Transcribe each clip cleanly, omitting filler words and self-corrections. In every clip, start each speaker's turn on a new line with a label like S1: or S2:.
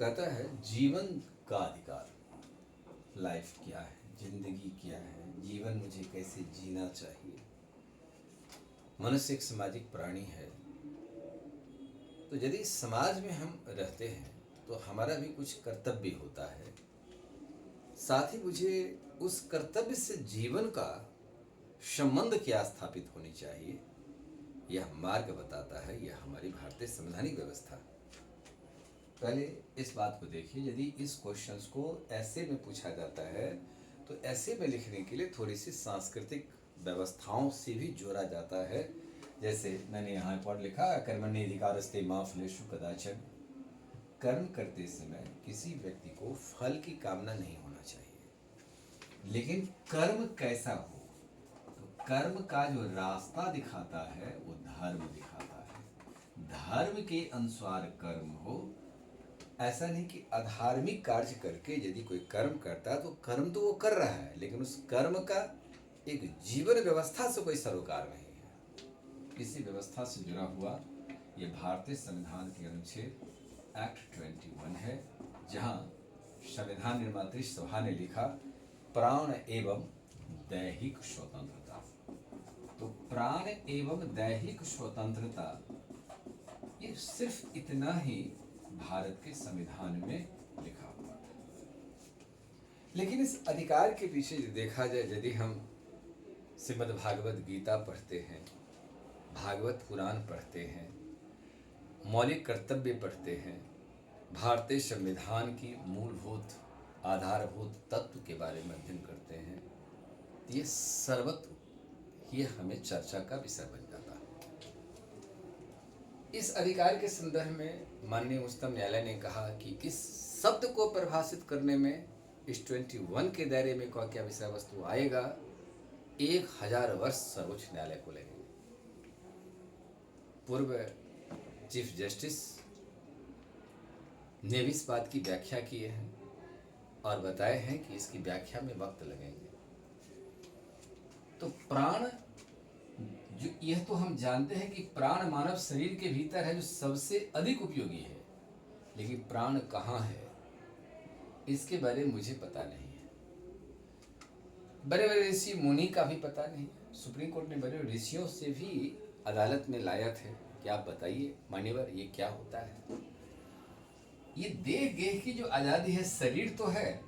S1: कहता है जीवन का अधिकार, लाइफ क्या है, जिंदगी क्या है, जीवन मुझे कैसे जीना चाहिए। मनुष्य एक सामाजिक प्राणी है, तो यदि समाज में हम रहते हैं तो हमारा भी कुछ कर्तव्य होता है। साथ ही मुझे उस कर्तव्य से जीवन का संबंध क्या स्थापित होनी चाहिए, यह मार्ग बताता है यह हमारी भारतीय संवैधानिक व्यवस्था। पहले इस बात को देखिए, यदि इस क्वेश्चंस को ऐसे में पूछा जाता है तो ऐसे में लिखने के लिए थोड़ी सी सांस्कृतिक व्यवस्थाओं से भी जोड़ा जाता है। जैसे मैंने यहाँ पर लिखा, कर्मण्येधिकारस्ते मा फलेषु कदाचन। कर्म करते समय किसी व्यक्ति को फल की कामना नहीं होना चाहिए, लेकिन कर्म कैसा हो, तो कर्म का जो रास्ता दिखाता है वो धर्म दिखाता है। धर्म के अनुसार कर्म हो, ऐसा नहीं कि अधार्मिक कार्य करके यदि कोई कर्म करता है तो कर्म तो वो कर रहा है, लेकिन उस कर्म का एक जीवन व्यवस्था से कोई सरोकार नहीं है। किसी व्यवस्था से जुड़ा हुआ ये भारतीय संविधान के अनुच्छेद एक्ट 21 है, जहाँ संविधान निर्मात्री सभा ने लिखा प्राण एवं दैहिक स्वतंत्रता। तो प्राण एवं दैहिक स्वतंत्रता, ये सिर्फ इतना ही भारत के संविधान में लिखा हुआ है। लेकिन इस अधिकार के पीछे देखा जाए, यदि हम श्रीमद् भागवत गीता पढ़ते हैं, भागवत पुराण पढ़ते हैं, मौलिक कर्तव्य पढ़ते हैं, भारतीय संविधान की मूलभूत आधारभूत तत्व के बारे में अध्ययन करते हैं, तो ये सर्वत्र ये हमें चर्चा का विषय बन जाता है। इस अधिकार के संदर्भ में माननीय उच्चतम न्यायालय ने कहा कि इस शब्द को परिभाषित करने में इस 21 के दायरे में क्या विषय वस्तु आएगा, 1000 वर्ष सर्वोच्च न्यायालय को लगेंगे। पूर्व चीफ जस्टिस ने भी इस बात की व्याख्या किए हैं और बताए हैं कि इसकी व्याख्या में वक्त लगेंगे। तो प्राण, जो यह तो हम जानते हैं कि प्राण मानव शरीर के भीतर है, जो सबसे अधिक उपयोगी है, लेकिन प्राण कहाँ है इसके बारे में मुझे पता नहीं है। बड़े बड़े ऋषि मुनि का भी पता नहीं है। सुप्रीम कोर्ट ने बड़े ऋषियों से भी अदालत में लाया थे कि आप बताइए मान्यवर ये क्या होता है। ये देह गेह की जो आज़ादी है, शरीर तो है,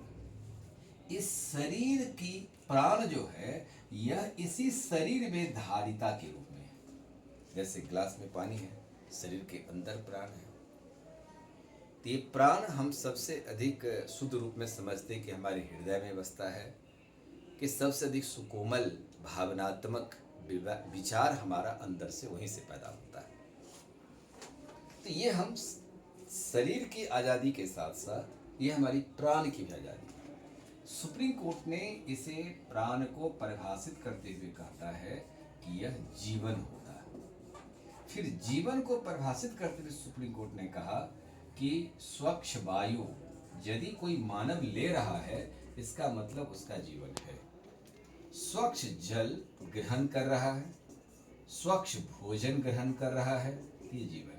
S1: इस शरीर की प्राण जो है यह इसी शरीर में धारिता के रूप में है। जैसे गिलास में पानी है, शरीर के अंदर प्राण है। तो ये प्राण हम सबसे अधिक शुद्ध रूप में समझते हैं कि हमारे हृदय में बसता है, कि सबसे अधिक सुकोमल भावनात्मक विचार हमारा अंदर से वहीं से पैदा होता है। तो ये हम शरीर की आज़ादी के साथ साथ ये हमारी प्राण की भी आज़ादी है। सुप्रीम कोर्ट ने इसे प्राण को परिभाषित करते हुए कहता है कि यह जीवन होता है। फिर जीवन को परिभाषित करते हुए सुप्रीम कोर्ट ने कहा कि स्वच्छ वायु यदि कोई मानव ले रहा है, इसका मतलब उसका जीवन है। स्वच्छ जल ग्रहण कर रहा है, स्वच्छ भोजन ग्रहण कर रहा है, ये जीवन है।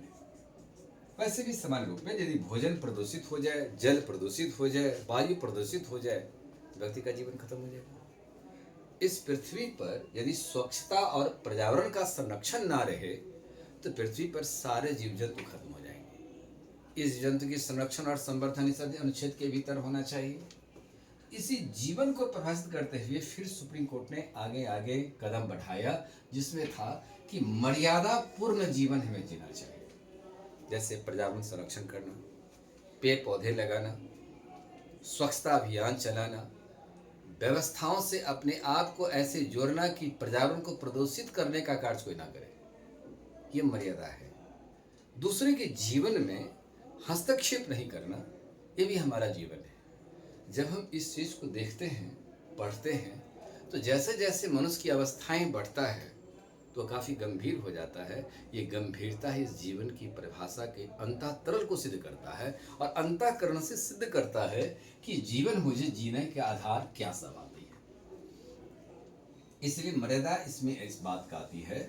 S1: वैसे भी समान रूप में यदि भोजन प्रदूषित हो जाए, जल प्रदूषित हो जाए, वायु प्रदूषित हो जाए, व्यक्ति का जीवन खत्म हो जाएगा। इस पृथ्वी पर यदि स्वच्छता और पर्यावरण का संरक्षण ना रहे तो पृथ्वी पर सारे जीव जंतु खत्म हो जाएंगे। इस जंतु की संरक्षण और संवर्धन इस अनुच्छेद के भीतर होना चाहिए। इसी जीवन को परिभाषित करते हुए फिर सुप्रीम कोर्ट ने आगे आगे कदम बढ़ाया, जिसमें था कि मर्यादा पूर्ण जीवन हमें जीना चाहिए। जैसे पर्यावरण संरक्षण करना, पेड़ पौधे लगाना, स्वच्छता अभियान चलाना, व्यवस्थाओं से अपने आप को ऐसे जोड़ना कि पर्यावरण को प्रदूषित करने का कार्य कोई ना करे, ये मर्यादा है। दूसरे के जीवन में हस्तक्षेप नहीं करना, ये भी हमारा जीवन है। जब हम इस चीज़ को देखते हैं, पढ़ते हैं, तो जैसे जैसे मनुष्य की अवस्थाएं बढ़ता है तो काफ़ी गंभीर हो जाता है। ये गंभीरता ही इस जीवन की परिभाषा के अंतःतरल को सिद्ध करता है और अंतःकरण से सिद्ध करता है कि जीवन मुझे जीने के आधार क्या सब आती है। इसलिए मर्यादा इसमें इस बात का आती है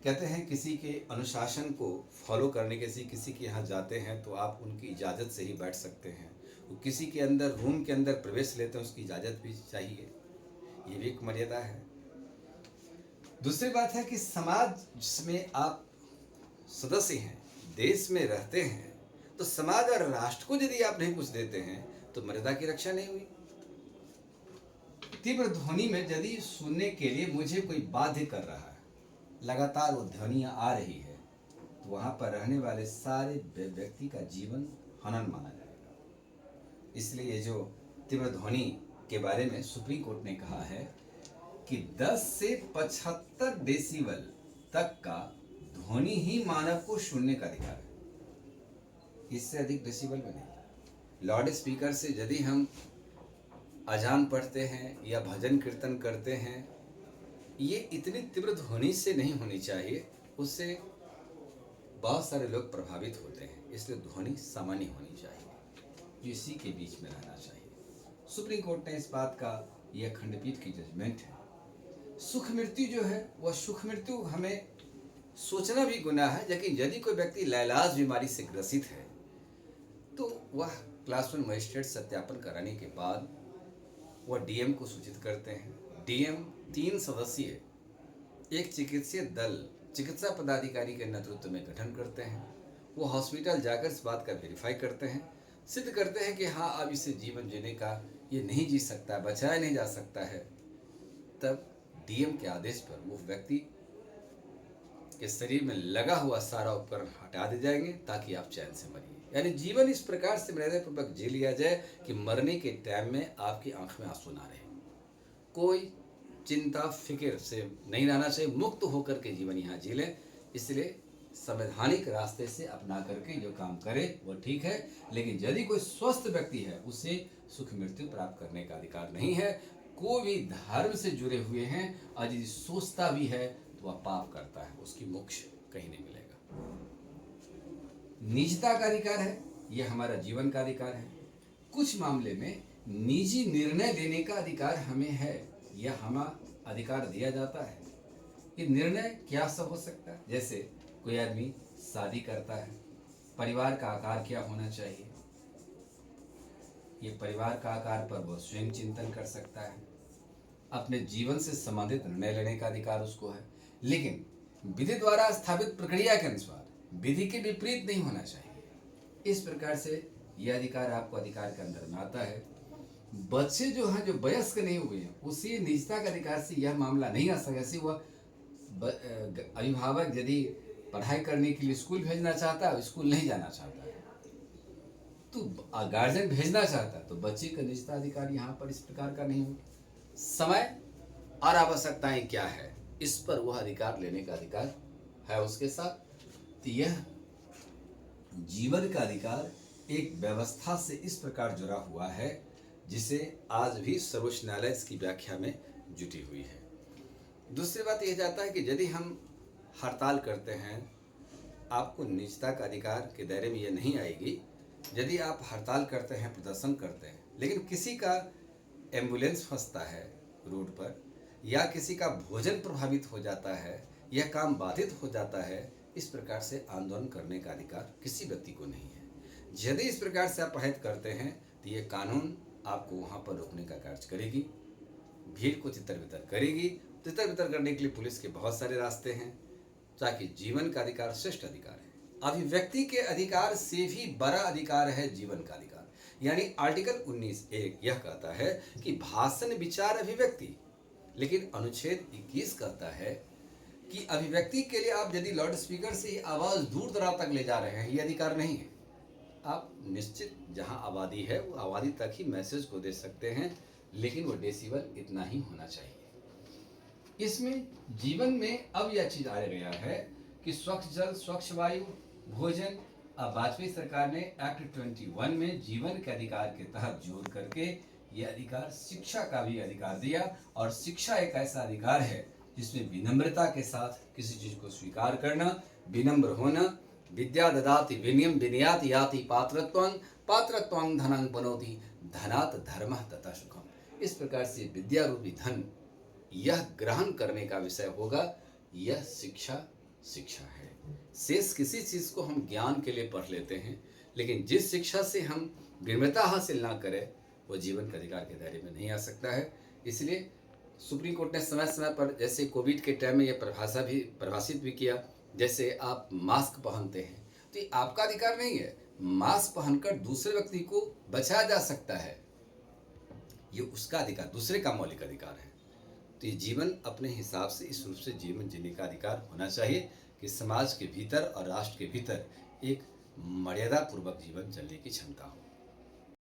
S1: कहते हैं किसी के अनुशासन को फॉलो करने के किसी के यहाँ जाते हैं तो आप उनकी इजाज़त से ही बैठ सकते हैं। वो किसी के अंदर रूम के अंदर प्रवेश लेते हैं, उसकी इजाज़त भी चाहिए, ये भी एक मर्यादा है। दूसरी बात है कि समाज जिसमें आप सदस्य हैं, देश में रहते हैं, तो समाज और राष्ट्र को यदि आप नहीं कुछ देते हैं तो मर्यादा की रक्षा नहीं हुई। तीव्र ध्वनि में यदि सुनने के लिए मुझे कोई बाध्य कर रहा है, लगातार वो ध्वनियाँ आ रही है, तो वहाँ पर रहने वाले सारे व्यक्ति का जीवन हनन माना जाएगा। इसलिए ये जो तीव्र ध्वनि के बारे में सुप्रीम कोर्ट ने कहा है कि 10 से 75 डेसिबल तक का ध्वनि ही मानव को सुनने का अधिकार है, इससे अधिक डेसिबल में नहीं। लाउड स्पीकर से यदि हम अजान पढ़ते हैं या भजन कीर्तन करते हैं, ये इतनी तीव्र ध्वनि से नहीं होनी चाहिए, उससे बहुत सारे लोग प्रभावित होते हैं। इसलिए ध्वनि सामान्य होनी चाहिए, जो इसी के बीच में रहना चाहिए। सुप्रीम कोर्ट ने इस बात का, यह खंडपीठ की जजमेंट है। सुख मृत्यु जो है, वह सुख मृत्यु हमें सोचना भी गुनाह है, लेकिन यदि कोई व्यक्ति लाइलाज बीमारी से ग्रसित है तो वह क्लास 1 मजिस्ट्रेट सत्यापन कराने के बाद वह डीएम को सूचित करते हैं। डीएम 3 सदस्यीय एक चिकित्सीय दल चिकित्सा पदाधिकारी के नेतृत्व में गठन करते हैं। वो हॉस्पिटल जाकर इस बात का वेरीफाई करते हैं, सिद्ध करते हैं कि हाँ, अब इसे जीवन जीने का ये नहीं जी सकता, बचाया नहीं जा सकता है। तब डीएम के आदेश पर वो व्यक्ति के शरीर में लगा हुआ सारा उपकरण हटा दिए जाएंगे ताकि आप चैन से मरिए। यानी जीवन इस प्रकार से मर्यादापूर्वक जी लिया जाए कि मरने के टाइम में आपकी आंख में आंसू ना रहे। कोई चिंता फिक्र से नहीं रहना चाहिए, मुक्त होकर के जीवन यहाँ जी लें। इसलिए संवैधानिक रास्ते से अपना करके जो काम करे वो ठीक है, लेकिन यदि कोई स्वस्थ व्यक्ति है उसे सुख मृत्यु प्राप्त करने का अधिकार नहीं है। कोई भी धर्म से जुड़े हुए हैं और यदि सोचता भी है तो वह पाप करता है, उसकी मोक्ष कहीं नहीं मिलेगा। निजता का अधिकार है, यह हमारा जीवन का अधिकार है। कुछ मामले में निजी निर्णय लेने का अधिकार हमें है, यह हमें अधिकार दिया जाता है। ये निर्णय क्या सब हो सकता है, जैसे कोई आदमी शादी करता है, परिवार का आकार क्या होना चाहिए, ये परिवार का आकार पर वह स्वयं चिंतन कर सकता है। अपने जीवन से संबंधित निर्णय लेने का अधिकार उसको है, लेकिन विधि द्वारा स्थापित प्रक्रिया के अनुसार विधि के विपरीत नहीं होना चाहिए। इस प्रकार से यह अधिकार आपको अधिकार के अंदर में आता है। बच्चे जो हैं, जो वयस्क नहीं हुए हैं, उसी निजता के अधिकार से यह मामला नहीं आ सकता। ऐसे वह अभिभावक यदि पढ़ाई करने के लिए स्कूल भेजना चाहता है, स्कूल नहीं जाना चाहता है, तो गार्जियन भेजना चाहता है, तो बच्चे का निजता अधिकार यहाँ पर इस प्रकार का नहीं होगा। समय और आवश्यकताएं क्या है, इस पर वह अधिकार लेने का अधिकार है उसके साथ। तो यह जीवन का अधिकार एक व्यवस्था से इस प्रकार जुड़ा हुआ है जिसे आज भी सर्वोच्च न्यायालय इसकी व्याख्या में जुटी हुई है। दूसरी बात यह जाता है कि यदि हम हड़ताल करते हैं, आपको निजता का अधिकार के दायरे में यह नहीं आएगी। यदि आप हड़ताल करते हैं, प्रदर्शन करते हैं, लेकिन किसी का एम्बुलेंस फंसता है रोड पर या किसी का भोजन प्रभावित हो जाता है या काम बाधित हो जाता है, इस प्रकार से आंदोलन करने का अधिकार किसी व्यक्ति को नहीं है। यदि इस प्रकार से आप अहित करते हैं तो ये कानून आपको वहाँ पर रोकने का कार्य करेगी, भीड़ को तितर बितर करेगी। तितर बितर करने के लिए पुलिस के बहुत सारे रास्ते हैं, ताकि जीवन का अधिकार श्रेष्ठ अधिकार है। अभिव्यक्ति के अधिकार से भी बड़ा अधिकार है जीवन का अधिकार। यानी आर्टिकल 19(1) यह कहता है कि भाषण, विचार, अभिव्यक्ति, लेकिन अनुच्छेद 21 कहता है कि अभिव्यक्ति के लिए आप यदि लाउड स्पीकर से आवाज़ दूर दराज तक ले जा रहे हैं, ये अधिकार नहीं है। आप निश्चित जहां आबादी है वो आबादी तक ही मैसेज को दे सकते हैं, लेकिन वो डेसिबल इतना ही होना चाहिए। इसमें जीवन में अब यह चीज़ आ गया है कि स्वच्छ जल, स्वच्छ वायु, भोजन, अब वाजपेयी सरकार ने एक्ट 21 में जीवन के अधिकार के तहत जोड़ करके ये अधिकार शिक्षा का भी अधिकार दिया। और शिक्षा एक ऐसा अधिकार है जिसमें विनम्रता के साथ किसी चीज को स्वीकार करना, विनम्र होना। विद्या ददाति विनयम विनयाति याति पात्रत्वं पात्रत्वं धनं बनोति धनात् धर्मः तथा सुखम। इस प्रकार से विद्या रूपी धन यह ग्रहण करने का विषय होगा, यह शिक्षा शिक्षा है। शेष किसी चीज़ को हम ज्ञान के लिए पढ़ लेते हैं, लेकिन जिस शिक्षा से हम गम्यता हासिल ना करें वो जीवन के अधिकार के दायरे में नहीं आ सकता है। इसलिए सुप्रीम कोर्ट ने समय समय पर, जैसे कोविड के टाइम में यह परिभाषित भी किया, जैसे आप मास्क पहनते हैं तो ये आपका अधिकार नहीं है। मास्क पहनकर दूसरे व्यक्ति को बचाया जा सकता है, ये उसका अधिकार, दूसरे का मौलिक अधिकार है। तो ये जीवन अपने हिसाब से इस रूप से जीवन जीने का अधिकार होना चाहिए कि समाज के भीतर और राष्ट्र के भीतर एक मर्यादा पूर्वक जीवन चलने की क्षमता हो।